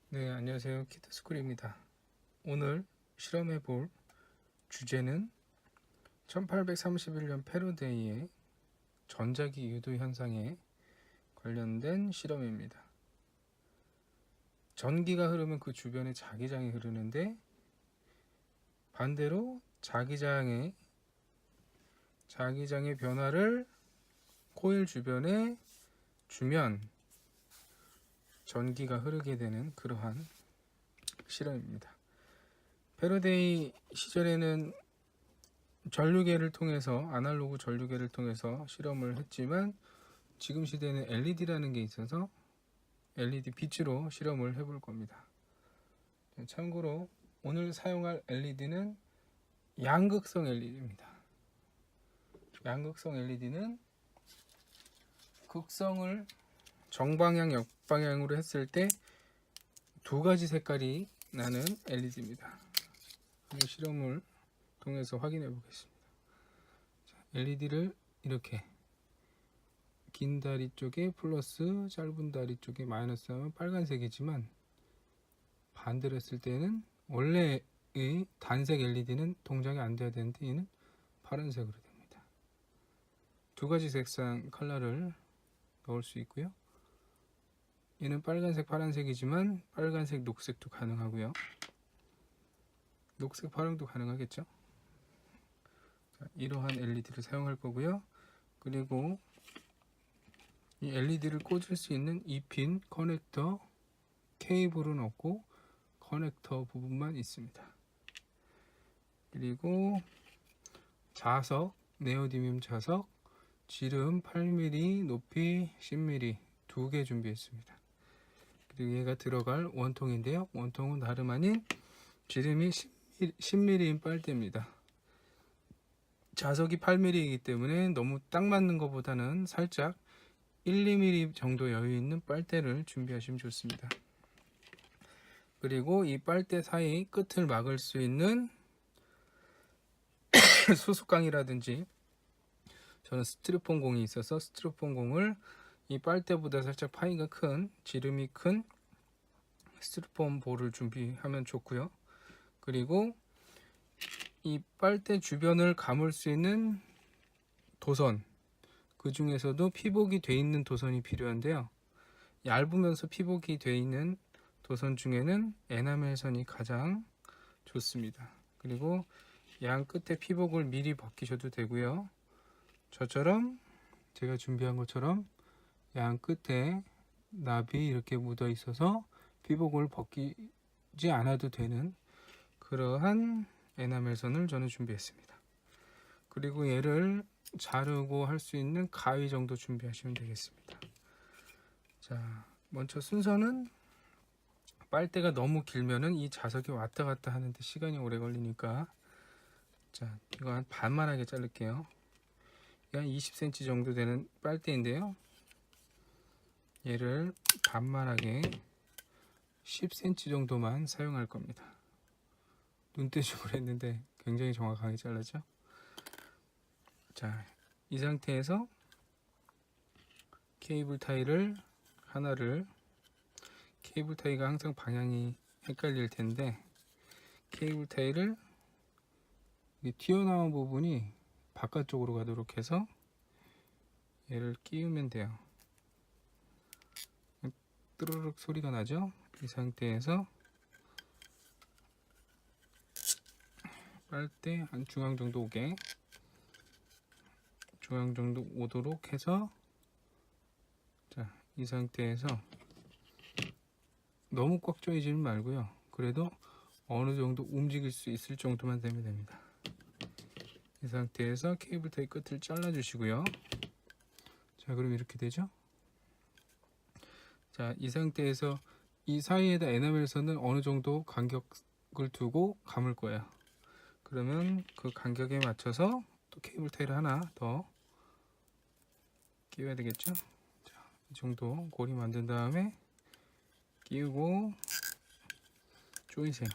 네, 안녕하세요. 키드스쿨입니다. 오늘 실험해 볼 주제는 1831년 패러데이의 전자기 유도 현상에 관련된 실험입니다. 전기가 흐르면 그 주변에 자기장이 흐르는데 반대로 자기장의 변화를 코일 주변에 주면 전기가 흐르게 되는 그러한 실험입니다. 패러데이 시절에는 전류계를 통해서 아날로그 전류계를 통해서 실험을 했지만 지금 시대에는 LED라는 게 있어서 LED 빛으로 실험을 해볼 겁니다. 참고로 오늘 사용할 LED는 양극성 LED입니다. 양극성 LED는 극성을 정방향, 역방향으로 했을 때 두 가지 색깔이 나는 LED입니다. 실험을 통해서 확인해 보겠습니다. LED를 이렇게 긴 다리 쪽에 플러스, 짧은 다리 쪽에 마이너스 하면 빨간색이지만 반대로 했을 때는 원래의 단색 LED는 동작이 안 돼야 되는데 얘는 파란색으로 됩니다. 두 가지 색상 컬러를 넣을 수 있고요. 얘는 빨간색, 파란색이지만 빨간색, 녹색도 가능하고요. 녹색, 파랑도 가능하겠죠. 자, 이러한 LED를 사용할 거고요. 그리고 이 LED를 꽂을 수 있는 이 핀 커넥터 케이블은 없고 커넥터 부분만 있습니다. 그리고 자석, 네오디뮴 자석, 지름 8mm, 높이 10mm 두 개 준비했습니다. 그리고 얘가 들어갈 원통인데요. 원통은 다름 아닌 지름이 10mm인 빨대입니다. 자석이 8mm이기 때문에 너무 딱 맞는 것보다는 살짝 1, 2mm 정도 여유 있는 빨대를 준비하시면 좋습니다. 그리고 이 빨대 사이 끝을 막을 수 있는 수수깡이라든지 저는 스티로폼 공이 있어서 스티로폼 공을 이 빨대보다 살짝 파이가 큰 지름이 큰 스티로폼 볼을 준비하면 좋고요. 그리고 이 빨대 주변을 감을 수 있는 도선, 그 중에서도 피복이 돼 있는 도선이 필요한데요. 얇으면서 피복이 돼 있는 도선 중에는 에나멜선이 가장 좋습니다. 그리고 양 끝에 피복을 미리 벗기셔도 되고요. 저처럼 제가 준비한 것처럼 양 끝에 납이 이렇게 묻어 있어서 피복을 벗기지 않아도 되는 그러한 에나멜선을 저는 준비했습니다. 그리고 얘를 자르고 할 수 있는 가위 정도 준비하시면 되겠습니다. 자, 먼저 순서는 빨대가 너무 길면은 이 자석이 왔다 갔다 하는데 시간이 오래 걸리니까 자, 이거 한 반만하게 자를게요. 한 20cm 정도 되는 빨대인데요. 얘를 반만하게 10cm 정도만 사용할 겁니다. 눈대중으로 했는데 굉장히 정확하게 잘랐죠. 자, 이 상태에서 케이블 타이를 하나를, 케이블 타이가 항상 방향이 헷갈릴 텐데 케이블 타이를 튀어나온 부분이 바깥쪽으로 가도록 해서 얘를 끼우면 돼요. 뜨르륵 소리가 나죠. 이 상태에서 빨대 한 중앙 정도 오게, 중앙 정도 오도록 해서, 자, 이 상태에서 너무 꽉 조이지는 말고요. 그래도 어느 정도 움직일 수 있을 정도만 되면 됩니다. 이 상태에서 케이블 타이 끝을 잘라 주시고요. 자, 그럼 이렇게 되죠. 자, 이 상태에서 이 사이에다 에나멜선을 어느 정도 간격을 두고 감을 거예요. 그러면 그 간격에 맞춰서 또 케이블 타이를 하나 더 끼워야 되겠죠. 자, 이 정도 고리 만든 다음에 끼우고 조이세요.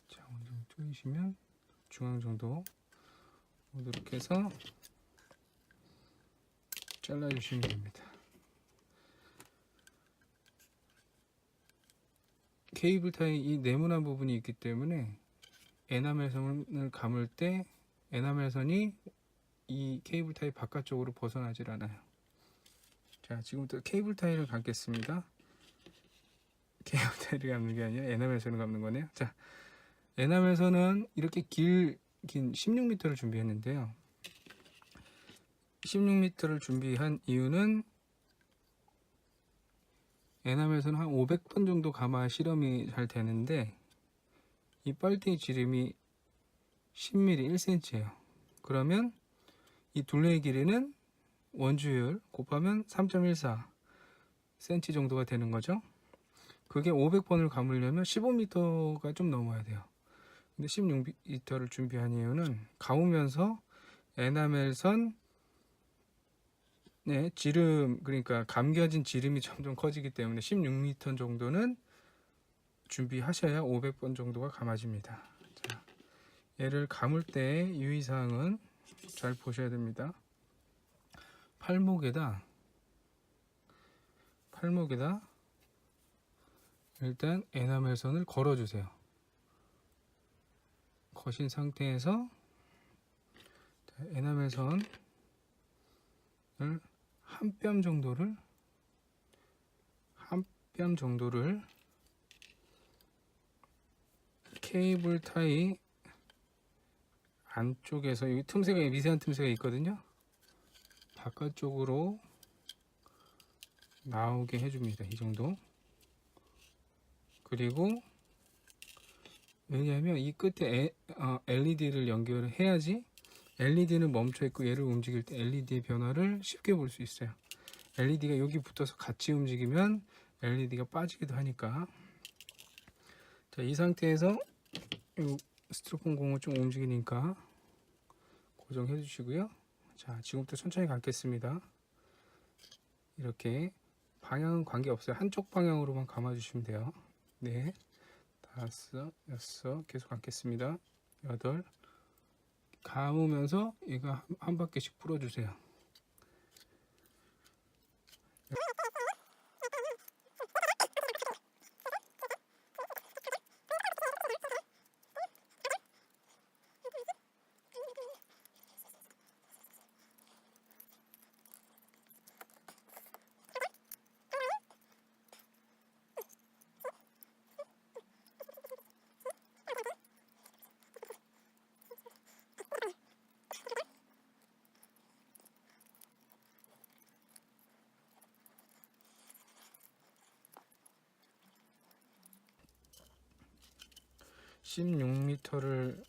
자, 어느 정도 조이시면 중앙 정도 오도록 해서 잘라주시면 됩니다. 케이블 타이 이 네모난 부분이 있기 때문에 에나멜선을 감을 때 에나멜선이 이 케이블 타이 바깥쪽으로 벗어나질 않아요. 자, 지금부터 케이블 타이를 감겠습니다. 케이블 타이를 감는 게 아니라 에나멜선을 감는 거네요. 자, 에나멜선은 이렇게 긴 16m를 준비했는데요. 16m를 준비한 이유는 에나멜선 한 500번 정도 감아야 실험이 잘 되는데 이 빨대의 지름이 10mm 1cm예요. 그러면 이 둘레의 길이는 원주율 곱하면 3.14cm 정도가 되는 거죠. 그게 500번을 감으려면 15m가 좀 넘어야 돼요. 근데 16m를 준비한 이유는 감으면서 에나멜선 지름, 그러니까 감겨진 지름이 점점 커지기 때문에 16m 정도는 준비하셔야 500번 정도가 감아집니다. 자, 얘를 감을 때 유의사항은 잘 보셔야 됩니다. 팔목에다 일단 에나멜선을 걸어주세요. 거신 상태에서 에나멜선을 한 뼘 정도를 케이블 타이 안쪽에서 여기 틈새가 미세한 틈새가 있거든요. 바깥쪽으로 나오게 해줍니다. 이 정도. 그리고 왜냐하면 이 끝에 LED를 연결을 해야지 LED는 멈춰 있고 얘를 움직일 때 LED의 변화를 쉽게 볼 수 있어요. LED가 여기 붙어서 같이 움직이면 LED가 빠지기도 하니까. 자, 이 상태에서 이 스티로폼 공을 좀 움직이니까 고정해 주시고요. 자, 지금부터 천천히 감겠습니다. 이렇게 방향은 관계없어요. 한쪽 방향으로만 감아 주시면 돼요. 네, 5, 6 계속 감겠습니다. 8 감으면서 얘가 한 바퀴씩 풀어주세요. (16m를)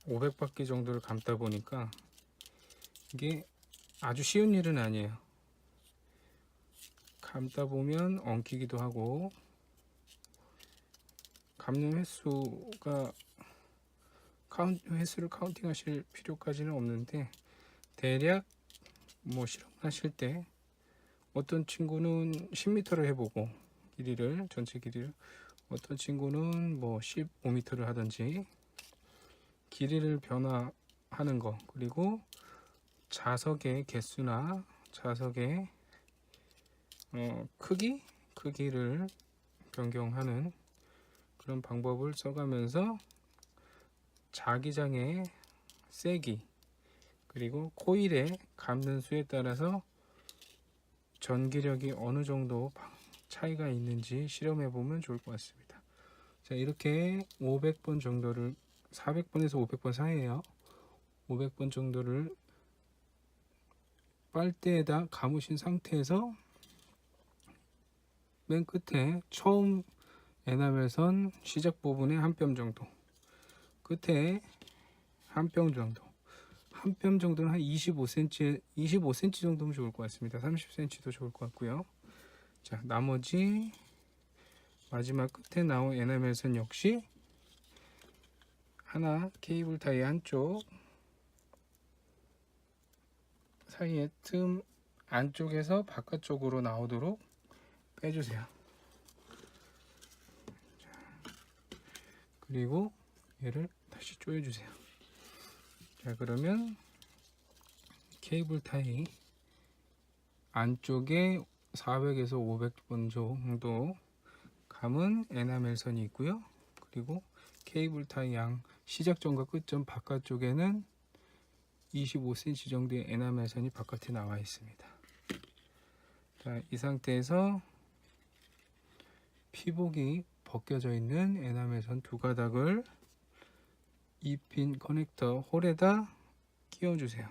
500바퀴 정도를 감다 보니까 이게 아주 쉬운 일은 아니에요. 감다 보면 엉키기도 하고 감는 횟수를 카운팅 하실 필요까지는 없는데 대략 뭐 실험하실 때 어떤 친구는 10m를 해보고 전체 길이를 어떤 친구는 뭐 15m를 하든지 길이를 변화하는 거, 그리고 자석의 개수나 자석의 크기를 변경하는 그런 방법을 써가면서 자기장의 세기 그리고 코일의 감는 수에 따라서 전기력이 어느 정도 차이가 있는지 실험해 보면 좋을 것 같습니다. 자, 이렇게 500번 정도를 400번에서 500번 사이에요. 500번 정도를 빨대에다 감으신 상태에서 맨 끝에 처음 에나멜선 시작 부분에 한 뼘 정도, 끝에 한 뼘 정도, 한 뼘 정도는 한 25cm 정도면 좋을 것 같습니다. 30cm도 좋을 것 같고요. 자, 나머지 마지막 끝에 나온 에나멜선 역시 하나 케이블 타이 한쪽 사이에 틈 안쪽에서 바깥쪽으로 나오도록 빼주세요. 그리고 얘를 다시 조여주세요. 자, 그러면 케이블 타이 안쪽에 400에서 500번 정도 감은 에나멜선이 있고요. 그리고 케이블 타이 양 시작점과 끝점 바깥쪽에는 25cm 정도의 에나멜선이 바깥에 나와 있습니다. 자, 이 상태에서 피복이 벗겨져 있는 에나멜선 두 가닥을 이 핀 커넥터 홀에다 끼워주세요.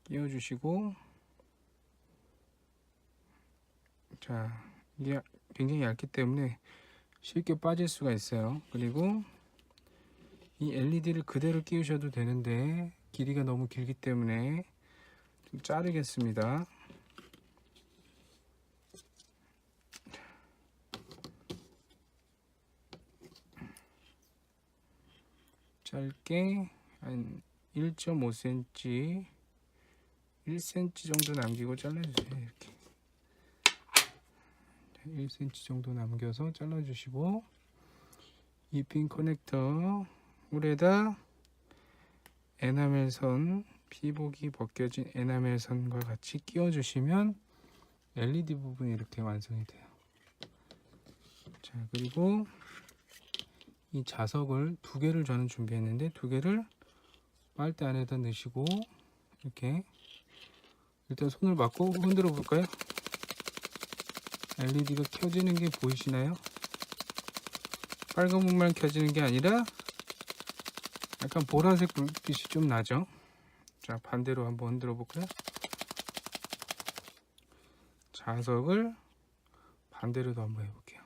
끼워주시고, 자, 이게 굉장히 얇기 때문에 쉽게 빠질 수가 있어요. 그리고 이 LED를 그대로 끼우셔도 되는데 길이가 너무 길기 때문에 좀 자르겠습니다. 짧게 한 1.5cm 1cm 정도 남기고 잘라주세요. 이렇게 1cm 정도 남겨서 잘라주시고, 이 핀 커넥터 홀에다 에나멜선, 피복이 벗겨진 에나멜선과 같이 끼워주시면 LED 부분이 이렇게 완성이 돼요. 자, 그리고 이 자석을 두 개를 저는 준비했는데, 두 개를 빨대 안에다 넣으시고 이렇게 일단 손을 맞고 흔들어 볼까요? LED가 켜지는 게 보이시나요? 빨간 불만 켜지는 게 아니라 약간 보라색 불빛이 좀 나죠? 자, 반대로 한번 흔들어 볼까요? 자석을 반대로도 한번 해볼게요.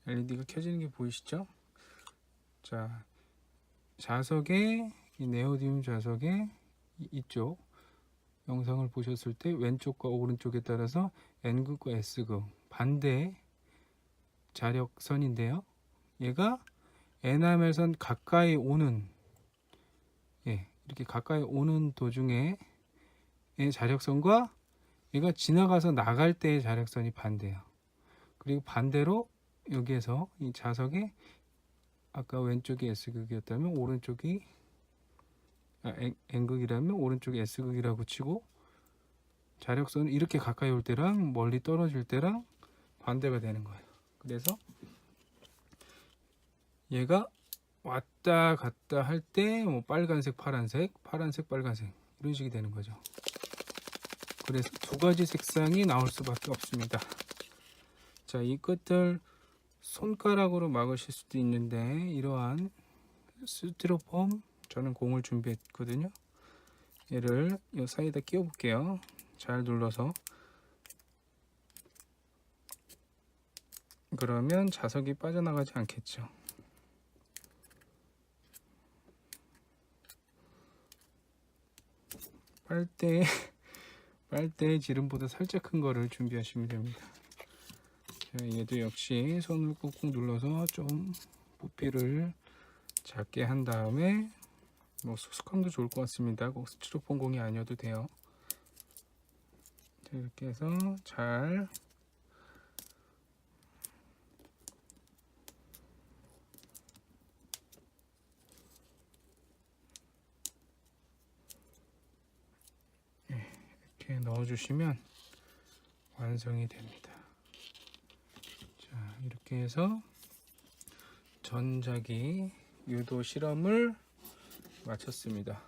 LED가 켜지는 게 보이시죠? 자, 자석에, 이 네오디움 자석에 이쪽 영상을 보셨을 때 왼쪽과 오른쪽에 따라서 N극과 S극 반대 자력선인데요. 얘가 에나멜선 가까이 오는, 이렇게 가까이 오는 도중에 자력선과 얘가 지나가서 나갈 때의 자력선이 반대예요. 그리고 반대로 여기에서 이 자석에 아까 왼쪽이 S극이었다면 오른쪽이 N극이라면 오른쪽이 S극이라고 치고, 자력선은 이렇게 가까이 올 때랑 멀리 떨어질 때랑 반대가 되는 거예요. 그래서 얘가 왔다 갔다 할 때 뭐 빨간색, 파란색, 파란색, 빨간색 이런 식이 되는 거죠. 그래서 두 가지 색상이 나올 수밖에 없습니다. 자, 이 끝을 손가락으로 막으실 수도 있는데, 이러한 스티로폼, 저는 공을 준비했거든요. 얘를 이 사이에다 끼워 볼게요. 잘 눌러서. 그러면 자석이 빠져나가지 않겠죠. 빨대의 지름보다 살짝 큰 거를 준비하시면 됩니다. 자, 얘도 역시 손을 꾹꾹 눌러서 좀 부피를 작게 한 다음에, 뭐 수수감도 좋을 것 같습니다. 꼭 스티로폼 공이 아니어도 돼요. 자, 이렇게 해서 잘 이렇게 넣어주시면 완성이 됩니다. 자, 이렇게 해서 전자기 유도 실험을 마쳤습니다.